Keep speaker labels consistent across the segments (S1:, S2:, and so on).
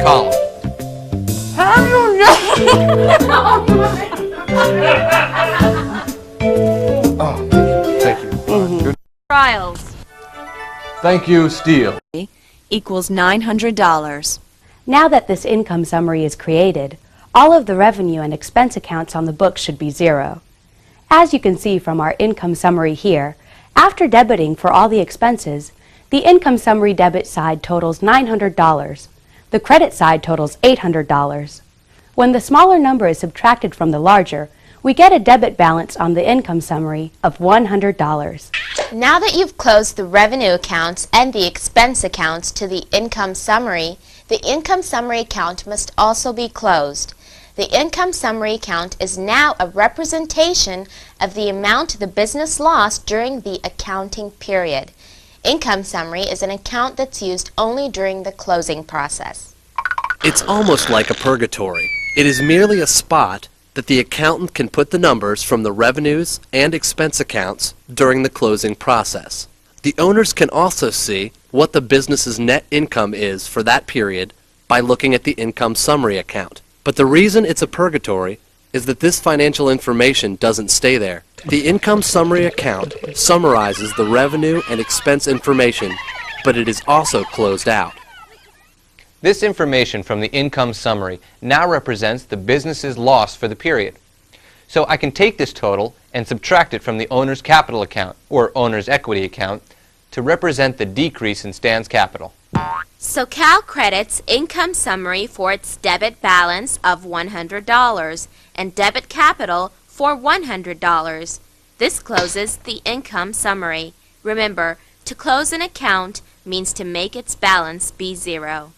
S1: column.
S2: How do you
S1: Oh, thank you. Good.
S3: Trials
S1: Thank you, Steele.
S3: equals $900.
S4: Now that this income summary is created, all of the revenue and expense accounts on the books should be zero. As you can see from our income summary here, after debiting for all the expenses, the income summary debit side totals $900. The credit side totals $800. When the smaller number is subtracted from the larger, we get a debit balance on the income summary of $100.
S5: Now that you've closed the revenue accounts and the expense accounts to the income summary account must also be closed. The income summary account is now a representation of the amount the business lost during the accounting period. Income summary is an account that's used only during the closing process.
S6: It's almost like a purgatory. It is merely a spot that the accountant can put the numbers from the revenues and expense accounts during the closing process. The owners can also see what the business's net income is for that period by looking at the income summary account. But the reason it's a purgatory is that this financial information doesn't stay there. The income summary account summarizes the revenue and expense information, but it is also closed out.
S7: This information from the income summary now represents the business's loss for the period. So I can take this total and subtract it from the owner's capital account, or owner's equity account, to represent the decrease in Stan's capital.
S5: So Cal credits income summary for its debit balance of $100 and debit capital for $100. This closes the income summary. Remember, to close an account means to make its balance be zero.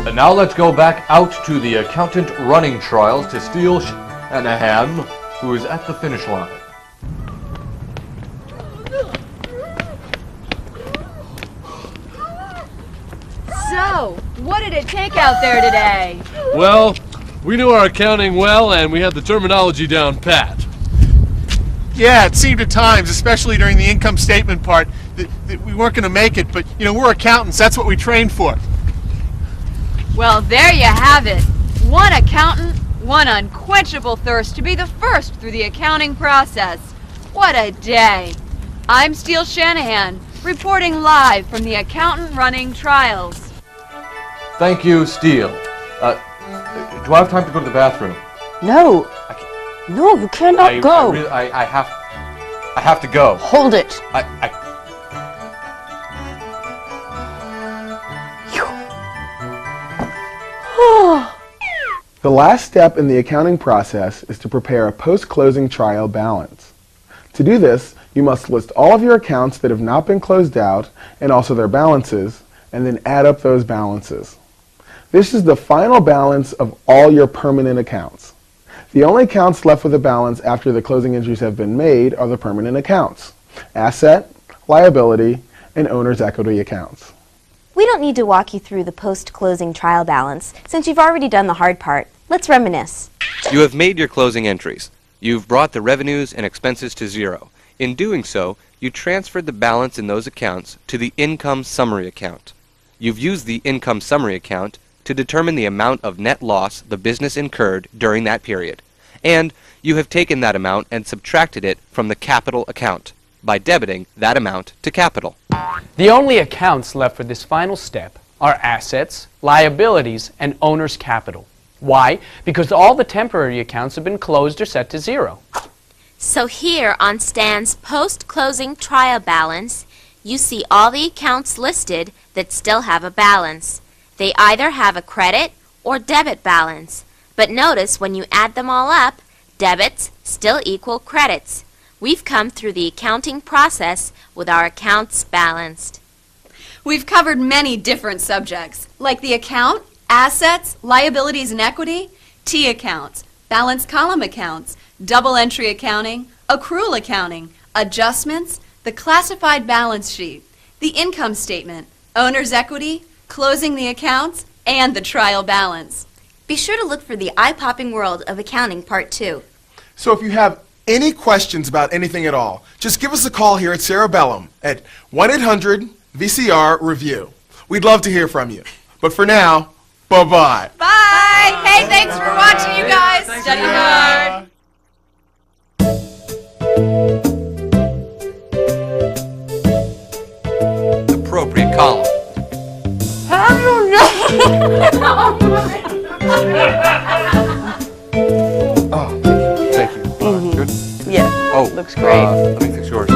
S1: And now let's go back out to the accountant running trials to Steele Shanahan, who is at the finish line.
S3: So, what did it take out there today?
S8: Well, we knew our accounting well, and we had the terminology down pat.
S9: Yeah, it seemed at times, especially during the income statement part, that we weren't going to make it, but, you know, we're accountants. That's what we trained for.
S3: Well, there you have it. One accountant, one unquenchable thirst to be the first through the accounting process. What a day. I'm Steele Shanahan, reporting live from the accountant running trials.
S1: Thank you, Steele. Do I have time to go to the bathroom?
S2: No. No, you cannot go.
S1: I have to go.
S2: Hold it.
S10: The last step in the accounting process is to prepare a post-closing trial balance. To do this, you must list all of your accounts that have not been closed out and also their balances, and then add up those balances. This is the final balance of all your permanent accounts. The only accounts left with a balance after the closing entries have been made are the permanent accounts: asset, liability, and owner's equity accounts.
S11: We don't need to walk you through the post-closing trial balance, since you've already done the hard part. Let's reminisce.
S7: You have made your closing entries. You've brought the revenues and expenses to zero. In doing so, you transferred the balance in those accounts to the income summary account. You've used the income summary account to determine the amount of net loss the business incurred during that period. And you have taken that amount and subtracted it from the capital account by debiting that amount to capital.
S12: The only accounts left for this final step are assets, liabilities, and owner's capital. Why? Because all the temporary accounts have been closed or set to zero.
S5: So here on Stan's post-closing trial balance, you see all the accounts listed that still have a balance. They either have a credit or debit balance. But notice when you add them all up, debits still equal credits. We've come through the accounting process with our accounts balanced.
S3: We've covered many different subjects, like the account, assets, liabilities and equity, T accounts, balance column accounts, double entry accounting, accrual accounting, adjustments, the classified balance sheet, the income statement, owner's equity, closing the accounts, and the trial balance.
S11: Be sure to look for the eye-popping world of accounting part 2.
S10: So if you have any questions about anything at all, just give us a call here at Cerebellum at 1-800-VCR-REVIEW. We'd love to hear from you. But for now, bye-bye.
S3: Bye! Hey, thanks for watching, you guys. Study hard.
S7: Appropriate column.
S1: Thank you. Good?
S2: Yeah,
S1: Oh,
S2: looks great.
S1: Let me fix yours.